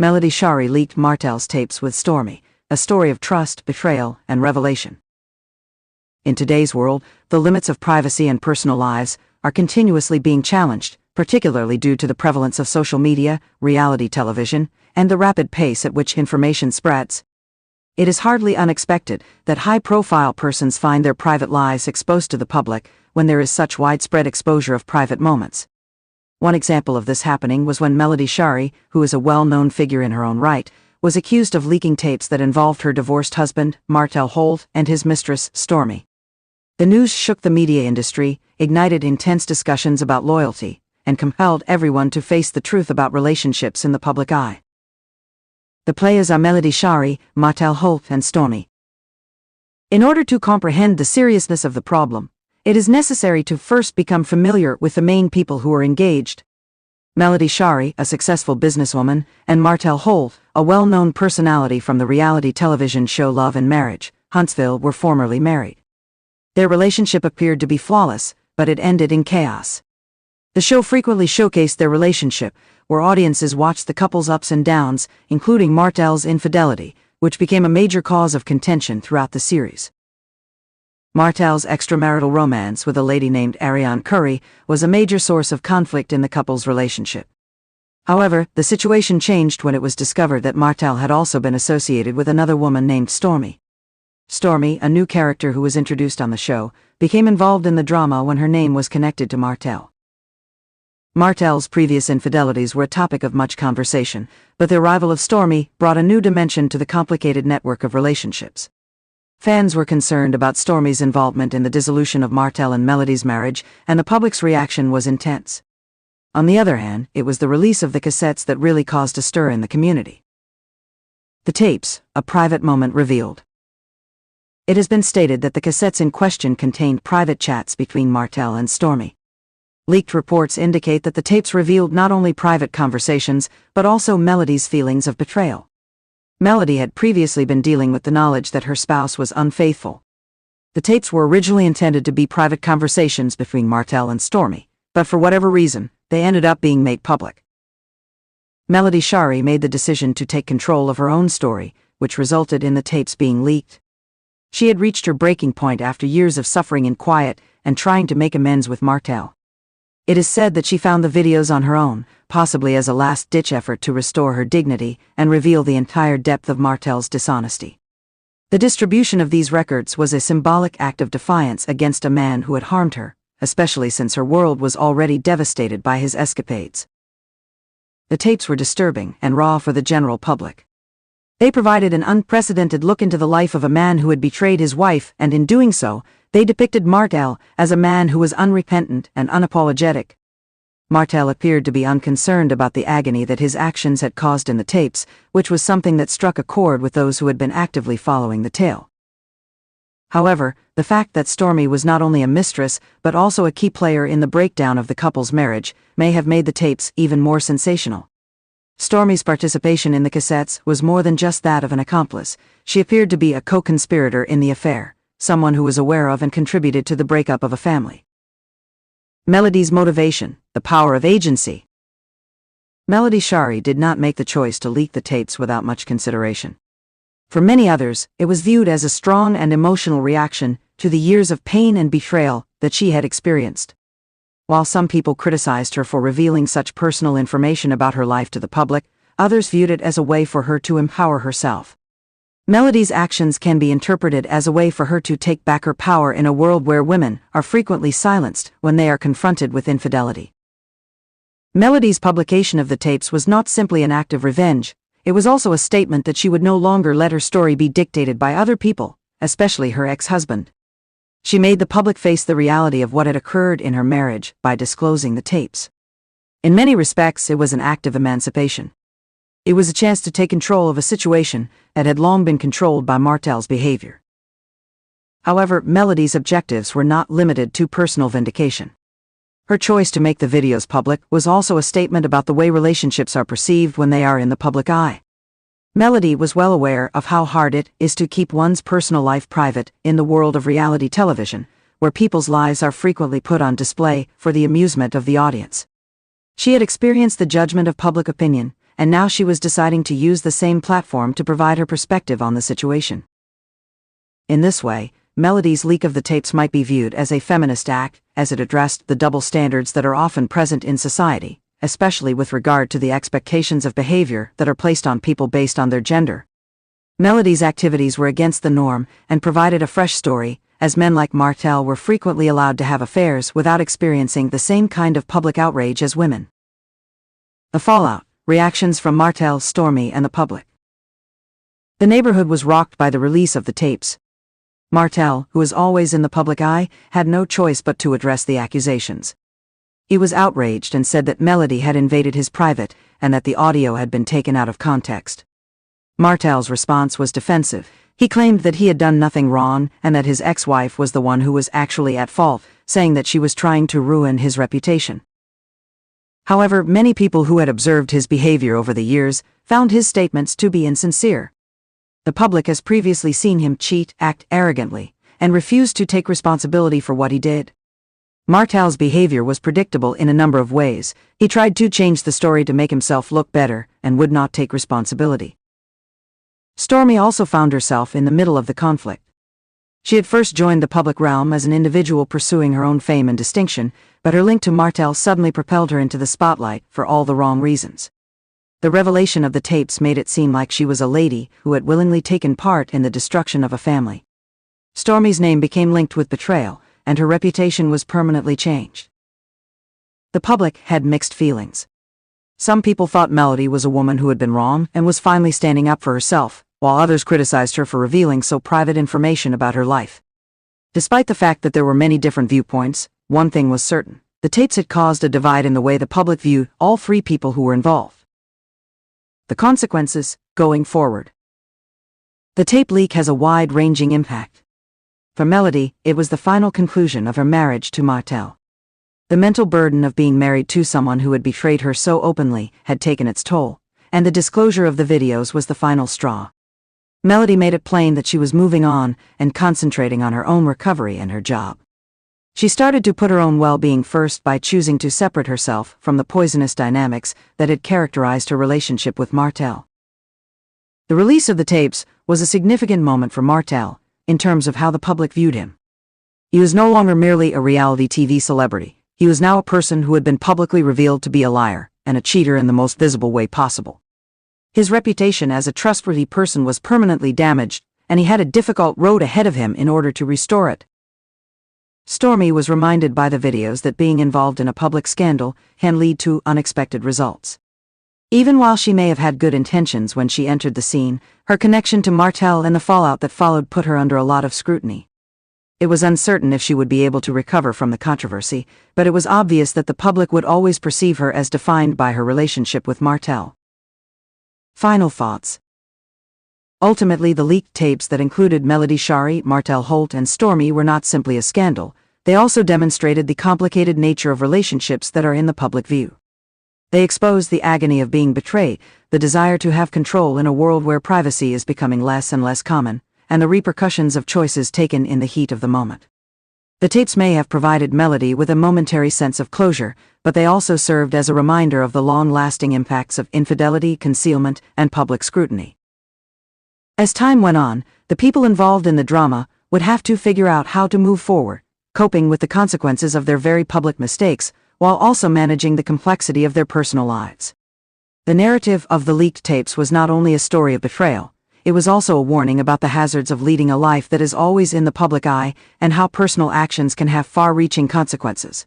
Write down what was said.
Melody Shari leaked Martell's tapes with Stormi, a story of trust, betrayal, and revelation. In today's world, the limits of privacy and personal lives are continuously being challenged, particularly due to the prevalence of social media, reality television, and the rapid pace at which information spreads. It is hardly unexpected that high-profile persons find their private lives exposed to the public when there is such widespread exposure of private moments. One example of this happening was when Melody Shari, who is a well-known figure in her own right, was accused of leaking tapes that involved her divorced husband, Martell Holt, and his mistress, Stormi. The news shook the media industry, ignited intense discussions about loyalty, and compelled everyone to face the truth about relationships in the public eye. The players are Melody Shari, Martell Holt, and Stormi. In order to comprehend the seriousness of the problem, it is necessary to first become familiar with the main people who are engaged. Melody Shari, a successful businesswoman, and Martell Holt, a well-known personality from the reality television show Love and Marriage, Huntsville, were formerly married. Their relationship appeared to be flawless, but it ended in chaos. The show frequently showcased their relationship, where audiences watched the couple's ups and downs, including Martell's infidelity, which became a major cause of contention throughout the series. Martell's extramarital romance with a lady named Ariane Curry was a major source of conflict in the couple's relationship. However, the situation changed when it was discovered that Martell had also been associated with another woman named Stormi. Stormi, a new character who was introduced on the show, became involved in the drama when her name was connected to Martell. Martell's previous infidelities were a topic of much conversation, but the arrival of Stormi brought a new dimension to the complicated network of relationships. Fans were concerned about Stormi's involvement in the dissolution of Martell and Melody's marriage, and the public's reaction was intense. On the other hand, it was the release of the cassettes that really caused a stir in the community. The tapes, a private moment revealed. It has been stated that the cassettes in question contained private chats between Martell and Stormi. Leaked reports indicate that the tapes revealed not only private conversations, but also Melody's feelings of betrayal. Melody had previously been dealing with the knowledge that her spouse was unfaithful. The tapes were originally intended to be private conversations between Martell and Stormi, but for whatever reason, they ended up being made public. Melody Shari made the decision to take control of her own story, which resulted in the tapes being leaked. She had reached her breaking point after years of suffering in quiet and trying to make amends with Martell. It is said that she found the videos on her own, possibly as a last-ditch effort to restore her dignity and reveal the entire depth of Martell's dishonesty. The distribution of these records was a symbolic act of defiance against a man who had harmed her, especially since her world was already devastated by his escapades. The tapes were disturbing and raw for the general public. They provided an unprecedented look into the life of a man who had betrayed his wife, and in doing so, they depicted Martell as a man who was unrepentant and unapologetic. Martell appeared to be unconcerned about the agony that his actions had caused in the tapes, which was something that struck a chord with those who had been actively following the tale. However, the fact that Stormi was not only a mistress but also a key player in the breakdown of the couple's marriage may have made the tapes even more sensational. Stormi's participation in the cassettes was more than just that of an accomplice. She appeared to be a co-conspirator in the affair, someone who was aware of and contributed to the breakup of a family. Melody's motivation, the power of agency. Melody Shari did not make the choice to leak the tapes without much consideration. For many others, it was viewed as a strong and emotional reaction to the years of pain and betrayal that she had experienced. While some people criticized her for revealing such personal information about her life to the public, others viewed it as a way for her to empower herself. Melody's actions can be interpreted as a way for her to take back her power in a world where women are frequently silenced when they are confronted with infidelity. Melody's publication of the tapes was not simply an act of revenge, it was also a statement that she would no longer let her story be dictated by other people, especially her ex-husband. She made the public face the reality of what had occurred in her marriage by disclosing the tapes. In many respects, it was an act of emancipation. It was a chance to take control of a situation that had long been controlled by Martell's behavior. However, Melody's objectives were not limited to personal vindication. Her choice to make the videos public was also a statement about the way relationships are perceived when they are in the public eye. Melody was well aware of how hard it is to keep one's personal life private in the world of reality television, where people's lives are frequently put on display for the amusement of the audience. She had experienced the judgment of public opinion, and now she was deciding to use the same platform to provide her perspective on the situation. In this way, Melody's leak of the tapes might be viewed as a feminist act, as it addressed the double standards that are often present in society, especially with regard to the expectations of behavior that are placed on people based on their gender. Melody's activities were against the norm and provided a fresh story, as men like Martell were frequently allowed to have affairs without experiencing the same kind of public outrage as women. The fallout, reactions from Martell, Stormi, and the public. The neighborhood was rocked by the release of the tapes. Martell, who was always in the public eye, had no choice but to address the accusations. He was outraged and said that Melody had invaded his private and that the audio had been taken out of context. Martell's response was defensive. He claimed that he had done nothing wrong and that his ex-wife was the one who was actually at fault, saying that she was trying to ruin his reputation. However, many people who had observed his behavior over the years found his statements to be insincere. The public has previously seen him cheat, act arrogantly, and refuse to take responsibility for what he did. Martell's behavior was predictable in a number of ways. He tried to change the story to make himself look better and would not take responsibility. Stormi also found herself in the middle of the conflict. She had first joined the public realm as an individual pursuing her own fame and distinction, but her link to Martell suddenly propelled her into the spotlight for all the wrong reasons. The revelation of the tapes made it seem like she was a lady who had willingly taken part in the destruction of a family. Stormi's name became linked with betrayal, and her reputation was permanently changed. The public had mixed feelings. Some people thought Melody was a woman who had been wrong and was finally standing up for herself, while others criticized her for revealing so private information about her life. Despite the fact that there were many different viewpoints, one thing was certain: the tapes had caused a divide in the way the public viewed all three people who were involved. The consequences, going forward. The tape leak has a wide-ranging impact. For Melody, it was the final conclusion of her marriage to Martell. The mental burden of being married to someone who had betrayed her so openly had taken its toll, and the disclosure of the videos was the final straw. Melody made it plain that she was moving on and concentrating on her own recovery and her job. She started to put her own well-being first by choosing to separate herself from the poisonous dynamics that had characterized her relationship with Martell. The release of the tapes was a significant moment for Martell in terms of how the public viewed him. He was no longer merely a reality TV celebrity. He was now a person who had been publicly revealed to be a liar and a cheater in the most visible way possible. His reputation as a trustworthy person was permanently damaged, and he had a difficult road ahead of him in order to restore it. Stormi was reminded by the videos that being involved in a public scandal can lead to unexpected results. Even while she may have had good intentions when she entered the scene, her connection to Martell and the fallout that followed put her under a lot of scrutiny. It was uncertain if she would be able to recover from the controversy, but it was obvious that the public would always perceive her as defined by her relationship with Martell. Final thoughts. Ultimately, the leaked tapes that included Melody, Shari, Martell Holt, and Stormi were not simply a scandal. They also demonstrated the complicated nature of relationships that are in the public view. They exposed the agony of being betrayed, the desire to have control in a world where privacy is becoming less and less common, and the repercussions of choices taken in the heat of the moment. The tapes may have provided Melody with a momentary sense of closure, but they also served as a reminder of the long-lasting impacts of infidelity, concealment, and public scrutiny. As time went on, the people involved in the drama would have to figure out how to move forward, coping with the consequences of their very public mistakes, while also managing the complexity of their personal lives. The narrative of the leaked tapes was not only a story of betrayal, it was also a warning about the hazards of leading a life that is always in the public eye and how personal actions can have far-reaching consequences.